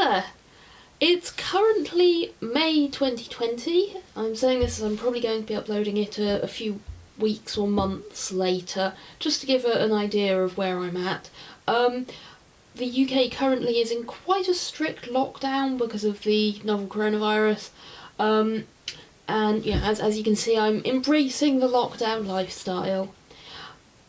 there! It's currently May 2020. I'm saying this as I'm probably going to be uploading it a few weeks or months later, just to give an idea of where I'm at. The UK currently is in quite a strict lockdown because of the novel coronavirus. And yeah, as you can see, I'm embracing the lockdown lifestyle.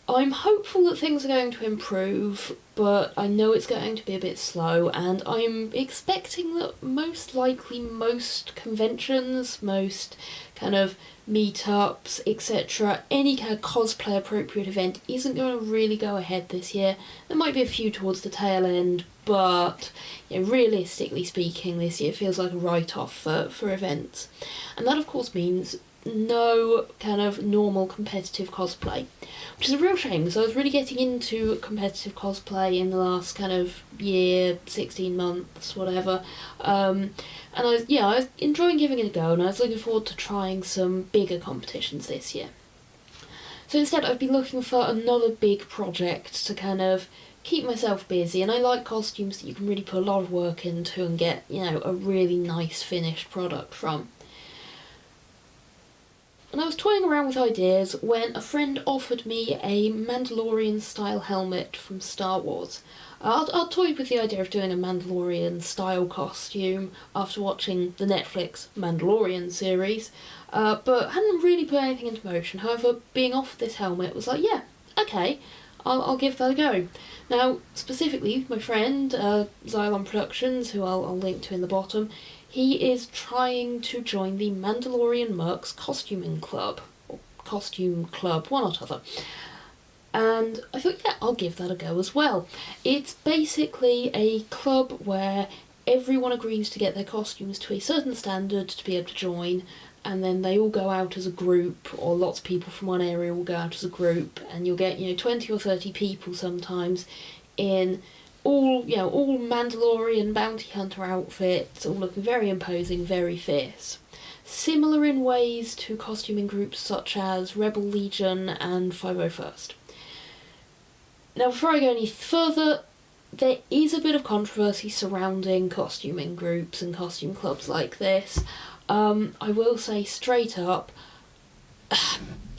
I'm hopeful that things are going to improve, but I know it's going to be a bit slow, and I'm expecting that most likely most conventions, most kind of meetups, etc., any kind of cosplay appropriate event isn't going to really go ahead this year. There might be a few towards the tail end, but realistically speaking, this year feels like a write-off for events. And that of course means no kind of normal competitive cosplay, which is a real shame because I was really getting into competitive cosplay in the last kind of year, 16 months, whatever, and I was enjoying giving it a go, and I was looking forward to trying some bigger competitions this year. So instead I've been looking for another big project to kind of keep myself busy, and I like costumes that you can really put a lot of work into and get, a really nice finished product from. And I was toying around with ideas when a friend offered me a Mandalorian style helmet from Star Wars. I'd toyed with the idea of doing a Mandalorian style costume after watching the Netflix Mandalorian series, but hadn't really put anything into motion. However, being offered this helmet was like, yeah, okay, I'll give that a go. Now, specifically, my friend, Xylon Productions, who I'll link to in the bottom, he is trying to join the Mandalorian Mercs Costume Club, one or t'other. And I thought, yeah, I'll give that a go as well. It's basically a club where everyone agrees to get their costumes to a certain standard to be able to join, and then they all go out as a group, or lots of people from one area will go out as a group, and you'll get 20 or 30 people sometimes in all Mandalorian bounty hunter outfits, all looking very imposing, very fierce. Similar in ways to costuming groups such as Rebel Legion and 501st. Now, before I go any further, there is a bit of controversy surrounding costuming groups and costume clubs like this. I will say straight up,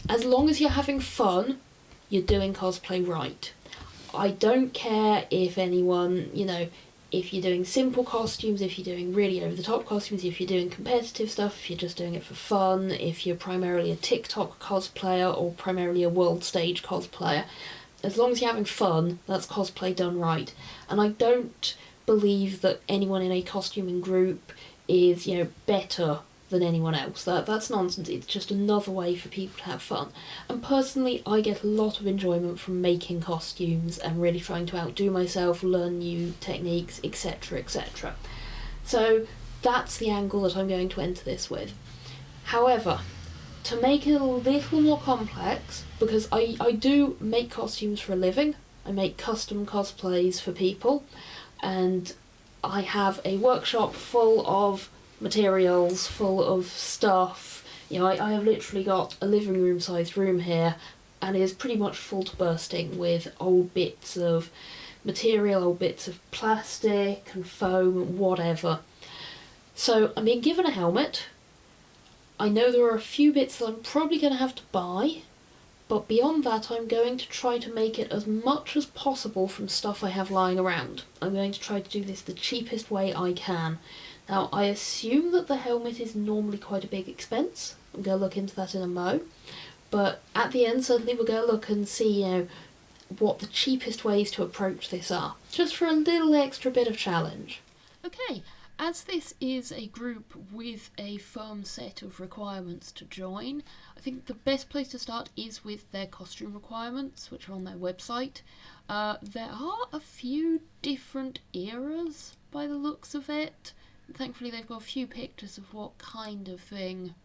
as long as you're having fun, you're doing cosplay right. I don't care if anyone, if you're doing simple costumes, if you're doing really over-the-top costumes, if you're doing competitive stuff, if you're just doing it for fun, if you're primarily a TikTok cosplayer or primarily a world stage cosplayer. As long as you're having fun, that's cosplay done right. And I don't believe that anyone in a costuming group is, better than anyone else. That's nonsense. It's just another way for people to have fun. And personally, I get a lot of enjoyment from making costumes and really trying to outdo myself, learn new techniques, etc, etc. So that's the angle that I'm going to enter this with. However, to make it a little more complex, because I do make costumes for a living, I make custom cosplays for people, and I have a workshop full of materials, full of stuff. I have literally got a living room sized room here, and it is pretty much full to bursting with old bits of material, old bits of plastic and foam, whatever. So I'm being given a helmet. I know there are a few bits that I'm probably going to have to buy, but beyond that I'm going to try to make it as much as possible from stuff I have lying around. I'm going to try to do this the cheapest way I can. Now, I assume that the helmet is normally quite a big expense. I'm going to look into that in a mo. But at the end, certainly we're going to look and see, what the cheapest ways to approach this are. Just for a little extra bit of challenge. Okay, as this is a group with a firm set of requirements to join, I think the best place to start is with their costume requirements, which are on their website. There are a few different eras by the looks of it. Thankfully they've got a few pictures of what kind of thing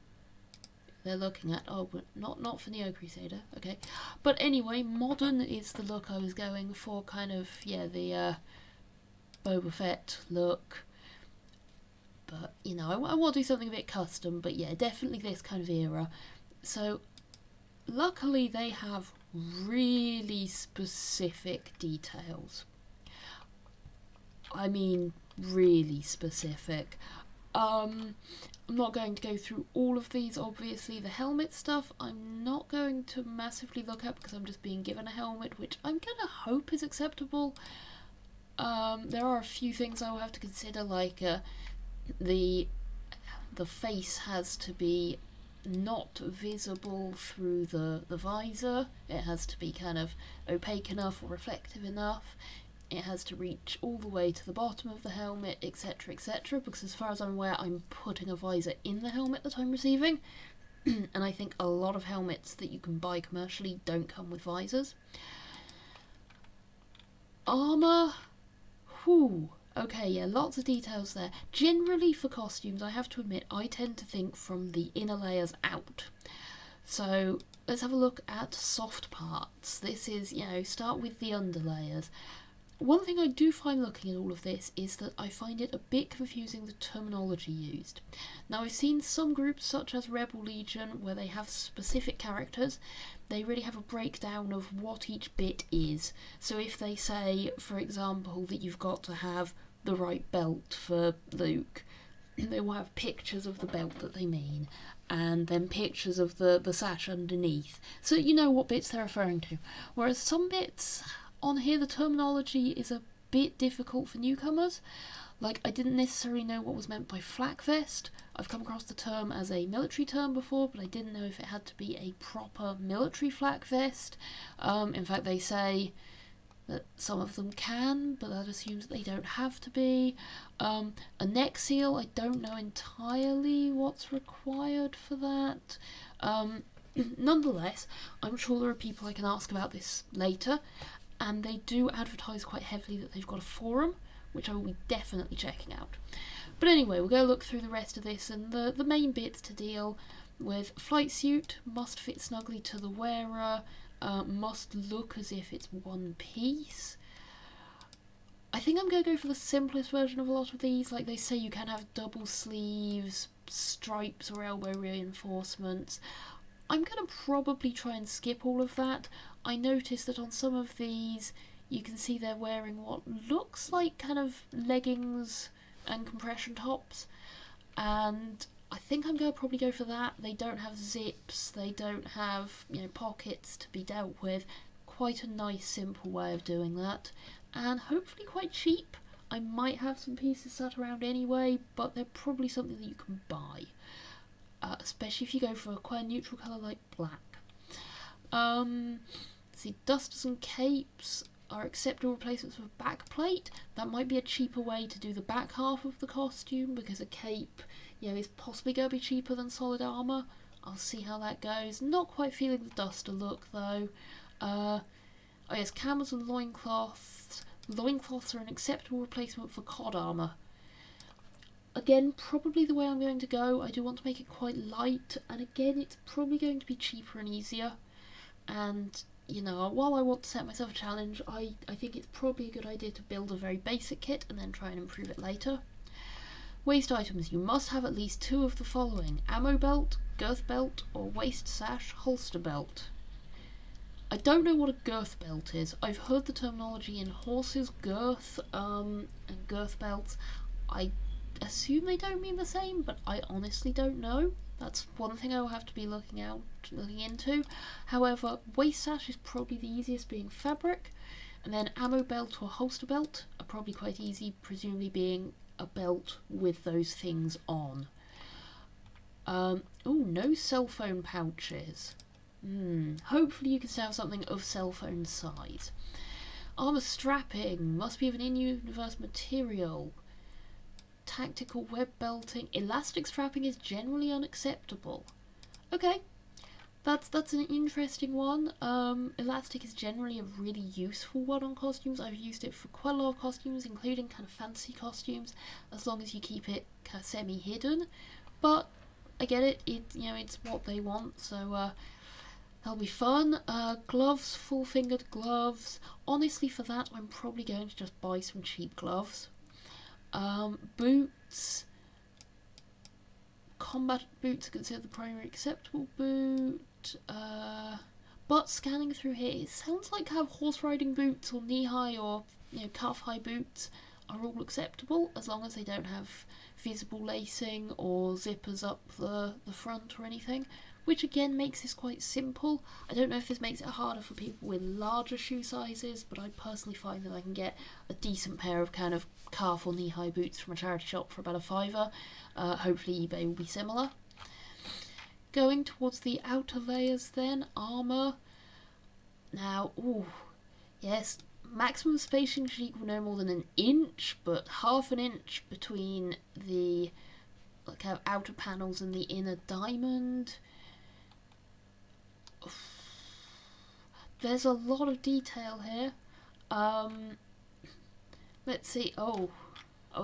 they're looking at. Oh, but not for Neo Crusader, okay. But anyway, modern is the look I was going for, kind of, the Boba Fett look. But, I want to do something a bit custom, but yeah, definitely this kind of era. So, luckily they have really specific details. I mean, really specific. I'm not going to go through all of these. Obviously, the helmet stuff I'm not going to massively look at because I'm just being given a helmet, which I'm gonna hope is acceptable. There are a few things I will have to consider, like the face has to be not visible through the visor. It has to be kind of opaque enough or reflective enough. It has to reach all the way to the bottom of the helmet, etc, etc, because as far as I'm aware, I'm putting a visor in the helmet that I'm receiving, and I think a lot of helmets that you can buy commercially don't come with visors. Armour, whew, okay, yeah, lots of details there. Generally for costumes, I have to admit, I tend to think from the inner layers out. So let's have a look at soft parts. This is, start with the underlayers. One thing I do find looking at all of this is that I find it a bit confusing, the terminology used. Now, I've seen some groups such as Rebel Legion where they have specific characters. They really have a breakdown of what each bit is. So if they say, for example, that you've got to have the right belt for Luke, they will have pictures of the belt that they mean, and then pictures of the sash underneath. So you know what bits they're referring to. Whereas some bits on here, the terminology is a bit difficult for newcomers. Like, I didn't necessarily know what was meant by flak vest. I've come across the term as a military term before, but I didn't know if it had to be a proper military flak vest. In fact, they say that some of them can, but that assumes that they don't have to be. A neck seal, I don't know entirely what's required for that. Nonetheless, I'm sure there are people I can ask about this later, and they do advertise quite heavily that they've got a forum, which I will be definitely checking out. But anyway, we'll go look through the rest of this, and the main bits to deal with: flight suit must fit snugly to the wearer, must look as if it's one piece. I think I'm going to go for the simplest version of a lot of these. Like, they say you can have double sleeves, stripes or elbow reinforcements. I'm going to probably try and skip all of that. I noticed that on some of these you can see they're wearing what looks like kind of leggings and compression tops, and I think I'm going to probably go for that. They don't have zips, they don't have pockets to be dealt with. Quite a nice simple way of doing that, and hopefully quite cheap. I might have some pieces sat around anyway, but they're probably something that you can buy. Especially if you go for quite a neutral colour like black. See, dusters and capes are acceptable replacements for a back plate. That might be a cheaper way to do the back half of the costume, because a cape, is possibly going to be cheaper than solid armour. I'll see how that goes. Not quite feeling the duster look though. Oh yes, camels and loincloths. Loincloths are an acceptable replacement for cod armour. Again, probably the way I'm going to go. I do want to make it quite light, and again, it's probably going to be cheaper and easier. And, while I want to set myself a challenge, I think it's probably a good idea to build a very basic kit and then try and improve it later. Waist items. You must have at least 2 of the following: ammo belt, girth belt, or waist sash holster belt. I don't know what a girth belt is. I've heard the terminology in horses, girth, and girth belts. I assume they don't mean the same, but I honestly don't know. That's one thing I will have to be looking into. However, waist sash is probably the easiest, being fabric, and then ammo belt or holster belt are probably quite easy, presumably being a belt with those things on. No cell phone pouches. Hopefully you can still have something of cell phone size. Armour strapping must be of an in-universe material. Tactical web belting. Elastic strapping is generally unacceptable. Okay, that's an interesting one. Elastic is generally a really useful one on costumes. I've used it for quite a lot of costumes, including kind of fancy costumes, as long as you keep it kind of semi-hidden. But I get it. It's what they want, so that'll be fun. Gloves, full-fingered gloves. Honestly, for that, I'm probably going to just buy some cheap gloves. Boots. Combat boots are considered the primary acceptable boot. But scanning through here, it sounds like I have horse riding boots or knee-high or calf-high boots. are all acceptable as long as they don't have visible lacing or zippers up the front or anything, which again makes this quite simple. I don't know if this makes it harder for people with larger shoe sizes, but I personally find that I can get a decent pair of kind of calf or knee-high boots from a charity shop for about a £5. Hopefully eBay will be similar. Going towards the outer layers then, armour. Now, yes, maximum spacing should equal no more than 1 inch, but half an inch between the outer panels and the inner diamond. There's a lot of detail here. Let's see. Oh,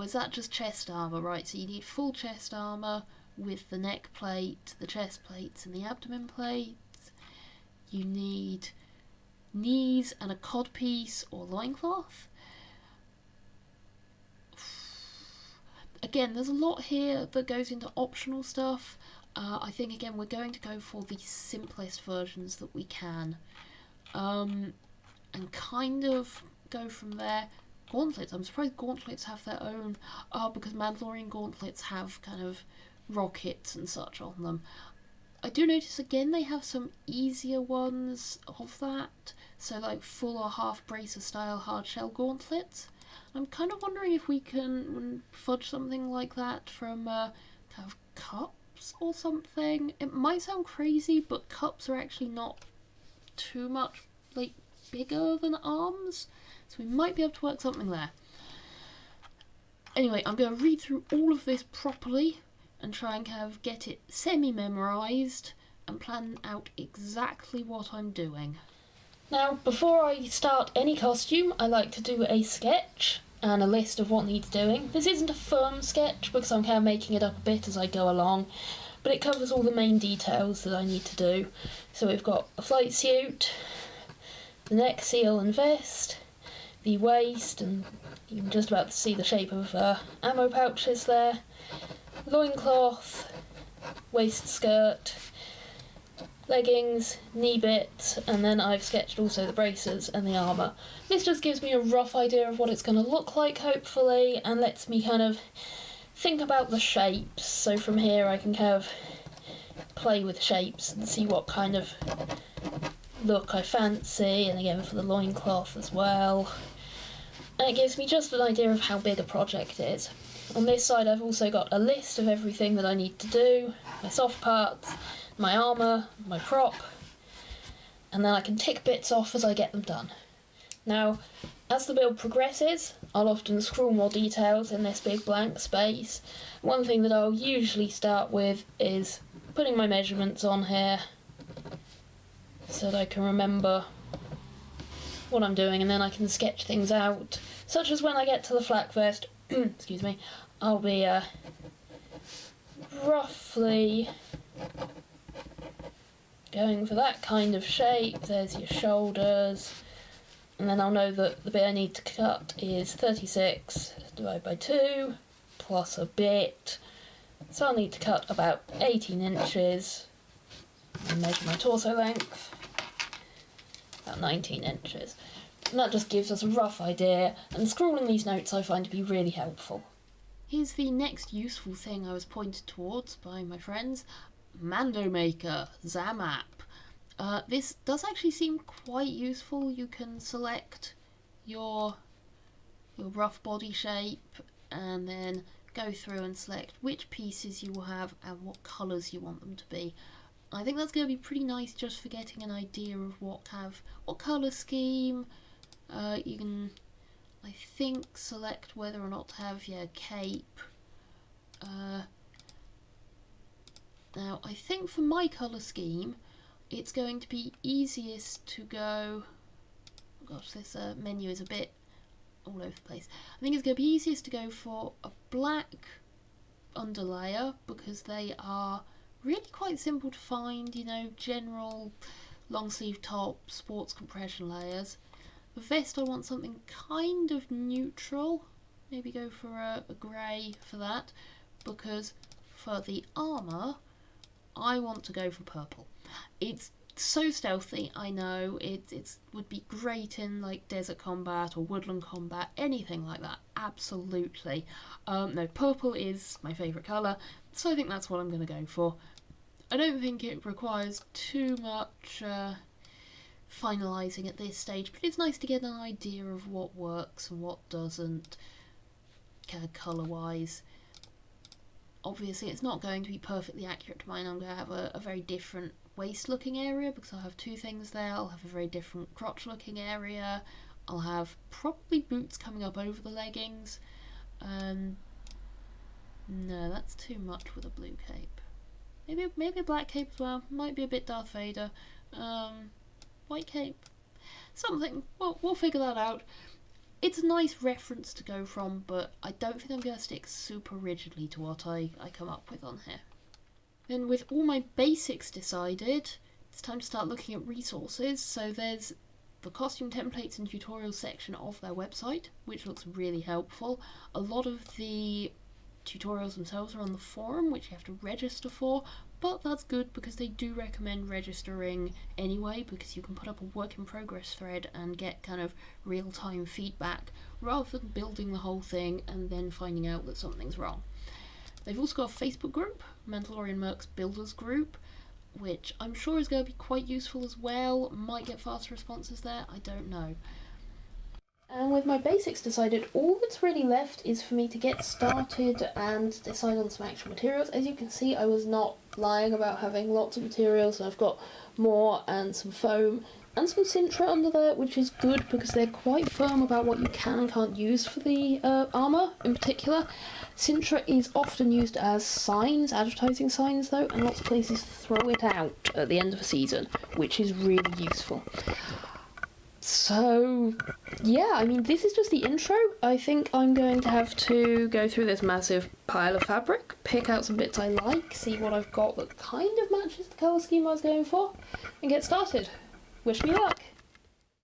is that just chest armour? Right, so you need full chest armour with the neck plate, the chest plates and the abdomen plates. You need knees and a codpiece or loincloth. Again, there's a lot here that goes into optional stuff. I think again we're going to go for the simplest versions that we can, and kind of go from there. Gauntlets. I'm surprised gauntlets have their own, because Mandalorian gauntlets have kind of rockets and such on them. I do notice again they have some easier ones of that, so like full or half bracer style hard shell gauntlets. I'm kind of wondering if we can fudge something like that from kind of cups or something. It might sound crazy, but cups are actually not too much like bigger than arms, so we might be able to work something there. Anyway, I'm going to read through all of this properly and try and kind of get it semi-memorised and plan out exactly what I'm doing. Now, before I start any costume, I like to do a sketch and a list of what needs doing. This isn't a firm sketch because I'm kind of making it up a bit as I go along, but it covers all the main details that I need to do. So we've got a flight suit, the neck seal and vest, the waist, and you can just about see the shape of ammo pouches there, loincloth, waist skirt, leggings, knee bits, and then I've sketched also the bracers and the armour. This just gives me a rough idea of what it's going to look like, hopefully, and lets me kind of think about the shapes. So from here I can kind of play with shapes and see what kind of look I fancy, and again for the loincloth as well. And it gives me just an idea of how big a project is. On this side I've also got a list of everything that I need to do, my soft parts, my armour, my prop, and then I can tick bits off as I get them done. Now, as the build progresses, I'll often scrawl more details in this big blank space. One thing that I'll usually start with is putting my measurements on here so that I can remember what I'm doing, and then I can sketch things out, such as when I get to the flak vest, excuse me, I'll be roughly going for that kind of shape. There's your shoulders, and then I'll know that the bit I need to cut is 36 divided by 2 plus a bit, so I'll need to cut about 18 inches and measure my torso length, about 19 inches. And that just gives us a rough idea, and scrawling these notes I find to be really helpful. Here's the next useful thing I was pointed towards by my friends. Mando Maker, Zam app. This does actually seem quite useful. You can select your rough body shape and then go through and select which pieces you will have and what colours you want them to be. I think that's going to be pretty nice just for getting an idea of what colour scheme. You can, I think, select whether or not to have cape. Now I think for my colour scheme it's going to be easiest to go, oh gosh, this menu is a bit all over the place. I think it's going to be easiest to go for a black underlayer because they are really quite simple to find, general long sleeve top, sports compression layers. The vest I want something kind of neutral, maybe go for a grey for that, because for the armour I want to go for purple. It's so stealthy, I know, it would be great in like desert combat or woodland combat, anything like that. absolutely. No, purple is my favourite colour, so I think that's what I'm going to go for. I don't think it requires too much finalising at this stage, but it's nice to get an idea of what works and what doesn't, kind of colour-wise. Obviously it's not going to be perfectly accurate to mine. I'm going to have a very different waist looking area because I'll have two things there. I'll have a very different crotch looking area. I'll have probably boots coming up over the leggings. No, that's too much with a blue cape. Maybe a black cape as well. Might be a bit Darth Vader. White cape. Something. We'll figure that out. It's a nice reference to go from, but I don't think I'm going to stick super rigidly to what I come up with on here. Then with all my basics decided, it's time to start looking at resources. So there's the costume templates and tutorials section of their website, which looks really helpful. A lot of the tutorials themselves are on the forum, which you have to register for, but that's good because they do recommend registering anyway, because you can put up a work in progress thread and get kind of real-time feedback rather than building the whole thing and then finding out that something's wrong. They've also got a Facebook group, Mandalorian Mercs Builders Group, which I'm sure is going to be quite useful as well. Might get faster responses there, I don't know. And with my basics decided, all that's really left is for me to get started and decide on some actual materials. As you can see, I was not lying about having lots of materials, and I've got more and some foam and some Sintra under there, which is good because they're quite firm about what you can and can't use for the armour in particular. Sintra is often used as signs, advertising signs though, and lots of places throw it out at the end of a season, which is really useful. So, yeah, I mean, this is just the intro. I think I'm going to have to go through this massive pile of fabric, pick out some bits I like, see what I've got that kind of matches the colour scheme I was going for, and get started. Wish me luck!